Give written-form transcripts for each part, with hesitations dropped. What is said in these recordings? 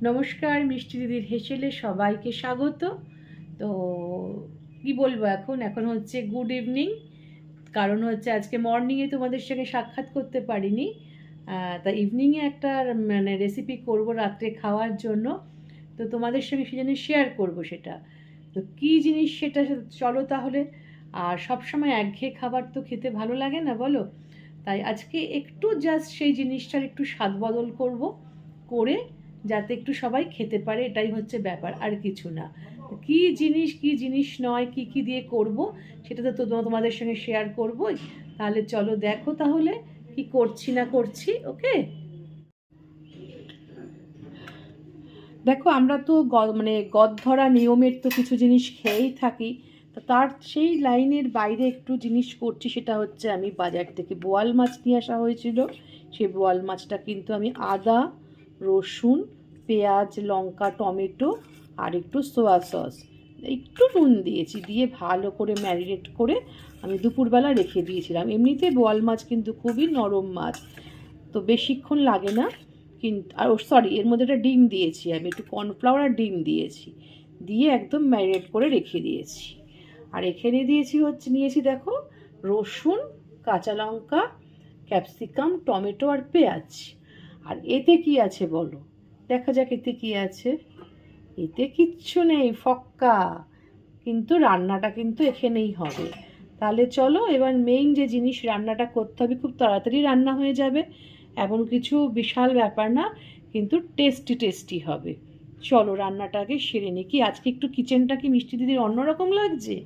নমস্কার, মিষ্টি দিদির হেসেলে সবাইকে স্বাগত। তো কি বলবো, এখন হচ্ছে গুড ইভিনিং। কারণ হচ্ছে আজকে মর্নিংয়ে তোমাদের সঙ্গে সাক্ষাৎ করতে পারিনি, তা ইভিনিংয়ে একটা রেসিপি করব রাত্রে খাওয়ার জন্য। তো তোমাদের সঙ্গে সেজন্য শেয়ার করব সেটা। তো কী জিনিস সেটা চলো তাহলে। আর সবসময় একঘেয়ে খাবার তো খেতে ভালো লাগে না, বলো? তাই আজকে একটু জাস্ট সেই জিনিসটার একটু স্বাদ বদল করব, করে যাতে একটু সবাই খেতে পারে, এটাই হচ্ছে ব্যাপার, আর কিছু না। কী জিনিস নয়, কি দিয়ে করব সেটা তো তোমাদের সঙ্গে শেয়ার করবই। তাহলে চলো দেখো তাহলে কি করছি না করছি। ওকে, দেখো আমরা তো গদ ধরা নিয়মের তো কিছু জিনিস খেয়েই থাকি। তো তার সেই লাইনের বাইরে একটু জিনিস করছি, সেটা হচ্ছে আমি বাজার থেকে বোয়াল মাছ নিয়ে আসা হয়েছিল। সেই বোয়াল মাছটা কিন্তু আমি আদা, রসুন, পেঁয়াজ, লঙ্কা, টমেটো আর একটু সোয়া সস, একটু নুন দিয়েছি, দিয়ে ভালো করে ম্যারিনেট করে আমি দুপুরবেলা রেখে দিয়েছিলাম। এমনিতে বোয়াল মাছ কিন্তু খুবই নরম মাছ, তো বেশিক্ষণ লাগে না। কিন্তু আর সরি, এর মধ্যে একটা ডিম দিয়েছি, আমি একটু কর্নফ্লাওয়ার আর ডিম দিয়েছি, দিয়ে একদম ম্যারিনেট করে রেখে দিয়েছি। আর এখানে নিয়েছি দেখো, রসুন, কাঁচা লঙ্কা, ক্যাপসিকাম, টমেটো আর পেঁয়াজ। আর এতে কি আছে বলো? দেখা যাক এতে কি আছে। এতে কিচ্ছু নেই, ফক্কা। কিন্তু রান্নাটা কিন্তু এখানেই হবে। তাহলে চলো এবার মেইন যে জিনিস, রান্নাটা করতে হবে, খুব তাড়াতাড়ি রান্না হয়ে যাবে, এমন কিছু বিশাল ব্যাপার না, কিন্তু টেস্টি হবে। চলো রান্নাটা আগে সেরে নিই। কি আজকে একটু কিচেনটা কি মিষ্টি দিদির অন্যরকম লাগছে?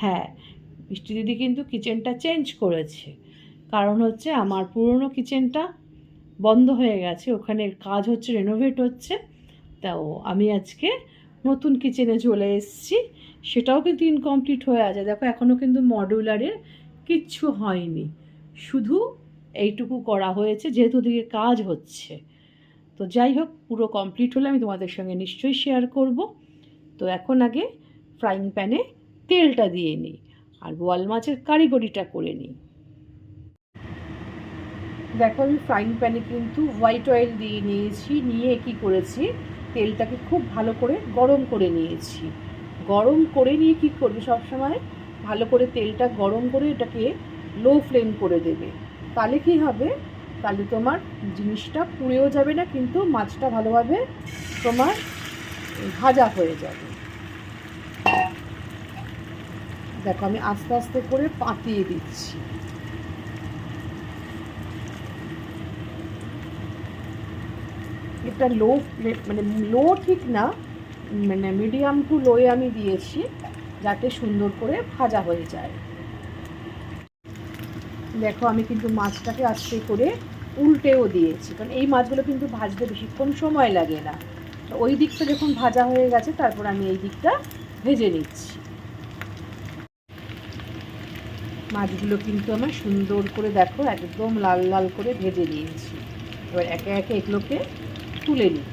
হ্যাঁ, মিষ্টি দিদি কিন্তু কিচেনটা চেঞ্জ করেছে। কারণ হচ্ছে আমার পুরনো কিচেনটা বন্ধ হয়ে গেছে, ওখানে কাজ হচ্ছে, রেনোভেট হচ্ছে। তাও আমি আজকে নতুন কিচেনে চলে এসেছি। সেটাও কিন্তু ইনকমপ্লিট হয়ে আছে, দেখো এখনও কিন্তু মডিউলারের কিচ্ছু হয়নি, শুধু এইটুকু করা হয়েছে, যেহেতু ওদিকে কাজ হচ্ছে। তো যাই হোক, পুরো কমপ্লিট হলে আমি তোমাদের সঙ্গে নিশ্চয়ই শেয়ার করব। তো এখন আগে ফ্রাইং প্যানে তেলটা দিয়ে নিই আর বোয়াল মাছের কারিগরিটা করে নিই। দেখো আমি ফ্রাইং প্যানে কিন্তু হোয়াইট অয়েল দিয়ে নিয়েছি, নিয়ে কি করেছি, তেলটাকে খুব ভালো করে গরম করে নিয়েছি। গরম করে নিয়ে কী করবে, সবসময় ভালো করে তেলটা গরম করে এটাকে লো ফ্লেম করে দেবে। তাহলে কি হবে, তাহলে তোমার জিনিসটা পুড়েও যাবে না, কিন্তু মাছটা ভালোভাবে তোমার ভাজা হয়ে যাবে। দেখো আমি আস্তে আস্তে করে পাতিয়ে দিচ্ছি। এটা লো লো ঠিক না, মিডিয়াম টু লোয়ে আমি দিয়েছি, যাতে সুন্দর করে ভাজা হয়ে যায়। দেখো আমি কিন্তু মাছটাকে আস্তে করে উল্টেও দিয়েছি, কারণ এই মাছগুলো কিন্তু ভাজতে বেশিক্ষণ সময় লাগে না। তো ওই দিকটা যখন ভাজা হয়ে গেছে, তারপর আমি এই দিকটা ভেজে নিচ্ছি। মাছগুলো কিন্তু আমার সুন্দর করে দেখো একদম লাল লাল করে ভেজে নিয়েছি। এবার একে একে এগুলোকে তুলে নিই।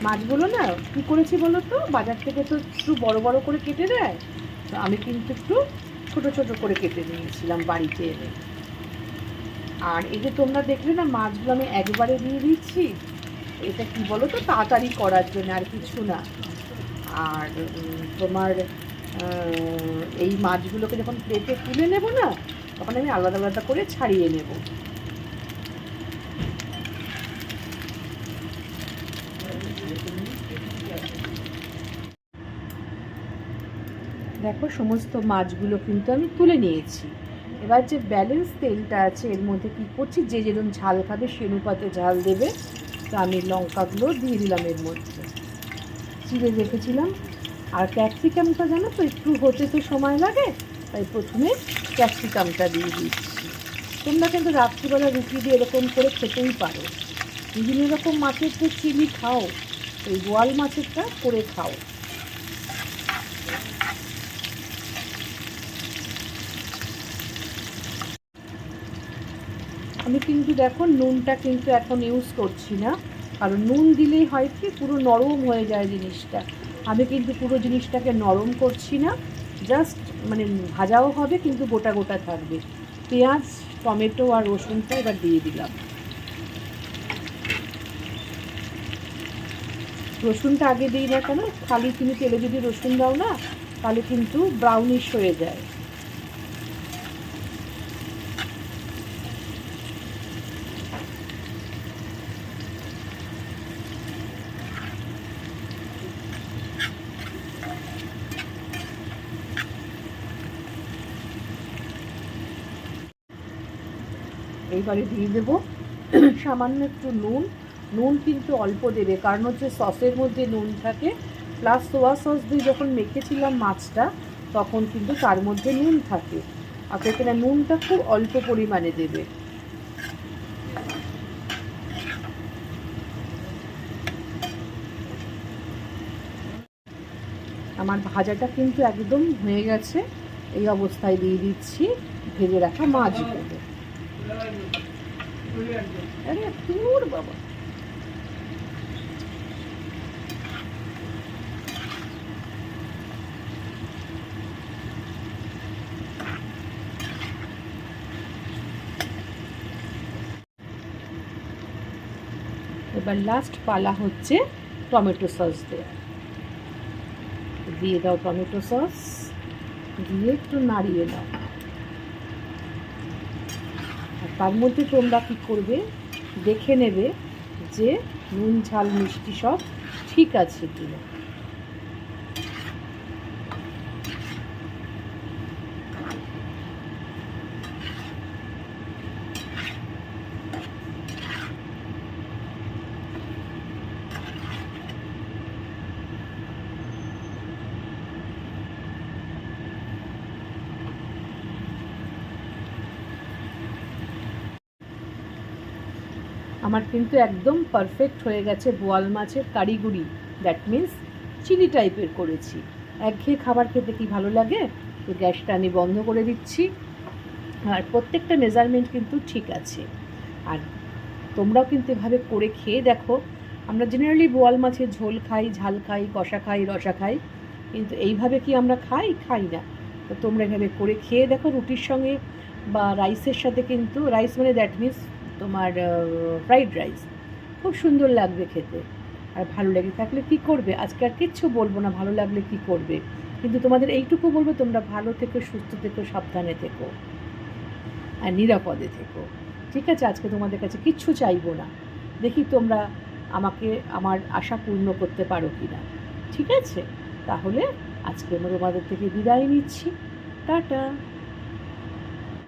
মাছগুলো না কী করেছি বলো তো, বাজার থেকে তো একটু বড় বড় করে কেটে দেয়, তো আমি কিন্তু একটু ছোট ছোট করে কেটে নিয়েছিলাম বাড়িতে এনে। আর এই যে তোমরা দেখলে না, মাছগুলো আমি একবারে দিয়ে দিচ্ছি, এটা কি বলো তো, তাড়াতাড়ি করার জন্য, আর কিছু না। আর তোমার এই মাছগুলোকে যখন প্লেটে তুলে নেব না, তখন আমি আলাদা আলাদা করে ছাড়িয়ে নেব। দেখো সমস্ত মাছগুলো কিন্তু আমি তুলে নিয়েছি। এবার যে ব্যালেন্স তেলটা আছে, এর মধ্যে কী করছি, যে যেরকম ঝাল খাবে সে অনুপাতে ঝাল দেবে। তো আমি লঙ্কাগুলো দিয়ে দিলাম এর মধ্যে, চিড়ে রেখেছিলাম। আর ক্যাপসিকামটা জানো তো একটু হতে তো সময় লাগে, তাই প্রথমে ক্যাপসিকামটা দিয়ে দিচ্ছি। তোমরা কিন্তু রাত্রিবেলা রুটি দিয়ে এরকম করে খেতেই পারো, বিভিন্ন রকম মাছের তো চিলি খাও, এই বোয়াল মাছেরটা করে খাও। আমি কিন্তু দেখো নুনটা কিন্তু এখন ইউজ করছি না, কারণ নুন দিলেই হয় কি, পুরো নরম হয়ে যায় জিনিসটা। আমি কিন্তু পুরো জিনিসটাকে নরম করছি না, জাস্ট ভাজাও হবে কিন্তু গোটা গোটা থাকবে। পেঁয়াজ, টমেটো আর রসুনটা এবার দিয়ে দিলাম। রসুনটা আগে দিই না কেন, খালি তুমি তেলে যদি রসুন দাও না তাহলে কিন্তু ব্রাউনিশ হয়ে যায়। এইবারে দিয়ে দেবো সামান্য একটু নুন। নুন কিন্তু অল্প দেবে, কারণ হচ্ছে সসের মধ্যে নুন থাকে, প্লাস সোয়া সস দিয়ে যখন মেখেছিলাম মাছটা তখন কিন্তু তার মধ্যে নুন থাকে। আর এখানে নুনটা খুব অল্প পরিমাণে দেবে। আমার ভাজাটা কিন্তু একদম হয়ে গেছে। এই অবস্থায় দিয়ে দিচ্ছি ভেজে রাখা মাছগুলো। আরে দূর বাবা, এবার লাস্ট পালা হচ্ছে টমেটো সস দেওয়া। দিয়ে দাও টমেটো সস, দিয়ে একটু নাড়িয়ে নাও। আর তার মধ্যে তোমরা কী করবে, দেখে নেবে যে নুন ঝাল মিষ্টি সব ঠিক আছে কিনা। আমার কিন্তু একদম পারফেক্ট হয়ে গেছে বোয়াল মাছের কারিগুড়ি, দ্যাট মিন্স চিলি টাইপের করেছি। একঘেয়ে খাবার খেতে কি ভালো লাগে। তো গ্যাসটা আমি বন্ধ করে দিচ্ছি। আর প্রত্যেকটা মেজারমেন্ট কিন্তু ঠিক আছে। আর তোমরাও কিন্তু এভাবে করে খেয়ে দেখো। আমরা জেনারেলি বোয়াল মাছের ঝোল খাই, ঝাল খাই, কষা খাই, রসা খাই, কিন্তু এইভাবে কি আমরা খাই না। তো তোমরা এভাবে করে খেয়ে দেখো রুটির সঙ্গে বা রাইসের সাথে। কিন্তু রাইস মানে দ্যাট মিন্স তোমার ফ্রাইড রাইস, খুব সুন্দর লাগবে খেতে। আর ভালো লেগে থাকলে কী করবে, আজকে আর কিচ্ছু বলবো না, ভালো লাগলে কী করবে, কিন্তু তোমাদের এইটুকু বলবো, তোমরা ভালো থেকো, সুস্থ থেকো, সাবধানে থেকো আর নিরাপদে থেকো। ঠিক আছে, আজকে তোমাদের কাছে কিচ্ছু চাইবো না, দেখি তোমরা আমাকে আমার আশা পূর্ণ করতে পারো কি না। ঠিক আছে, তাহলে আজকে আমরা তোমাদের থেকে বিদায় নিচ্ছি। টাটা।